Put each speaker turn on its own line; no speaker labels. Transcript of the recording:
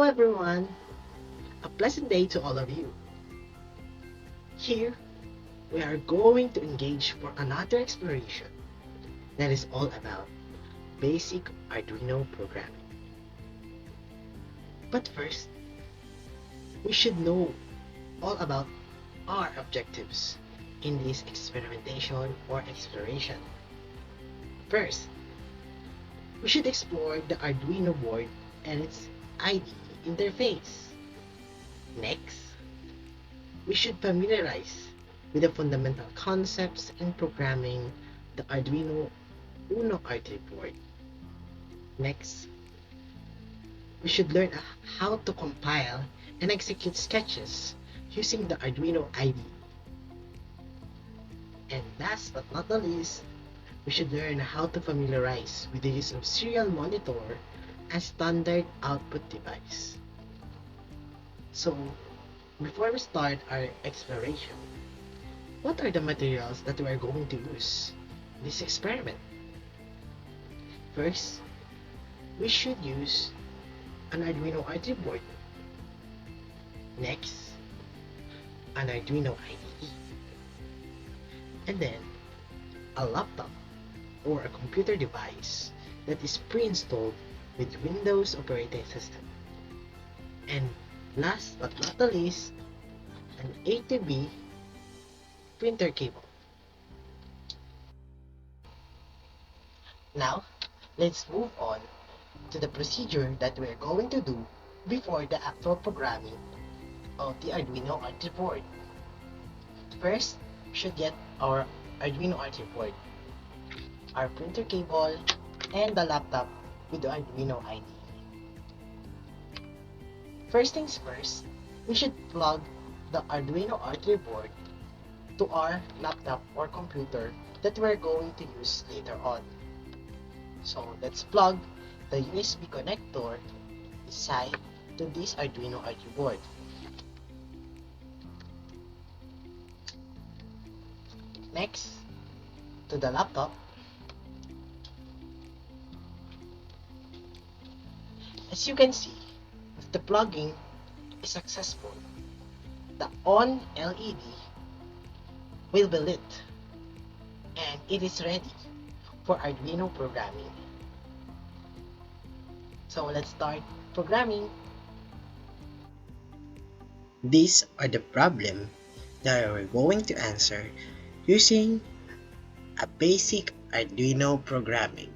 everyone, a pleasant day to all of you. Here, we are going to engage for another exploration that is all about basic Arduino programming. But first, we should know all about our objectives in this experimentation or exploration. First, we should explore the Arduino board and its IDE interface. Next, we should familiarize with the fundamental concepts in programming the Arduino Uno RT board. Next, we should learn how to compile and execute sketches using the Arduino IDE. And last but not the least, we should learn how to familiarize with the use of serial monitor as standard output device. So, before we start our exploration, what are the materials that we are going to use in this experiment? First, we should use an Arduino RT board. Next, an Arduino IDE. And then, a laptop or a computer device that is pre-installed with Windows operating system. And last but not the least, an A to B printer cable. Now, let's move on to the procedure that we're going to do before the actual programming of the Arduino RT board. First, we should get our Arduino RT board, our printer cable, and the laptop with the Arduino IDE. First things first, we should plug the Arduino RT board to our laptop or computer that we're going to use later on. So let's plug the USB connector inside to this Arduino RT board. Next, to the laptop. As you can see, if the plugging is successful, the on LED will be lit and it is ready for Arduino programming. So let's start programming. These are the problems that we're going to answer using a basic Arduino programming.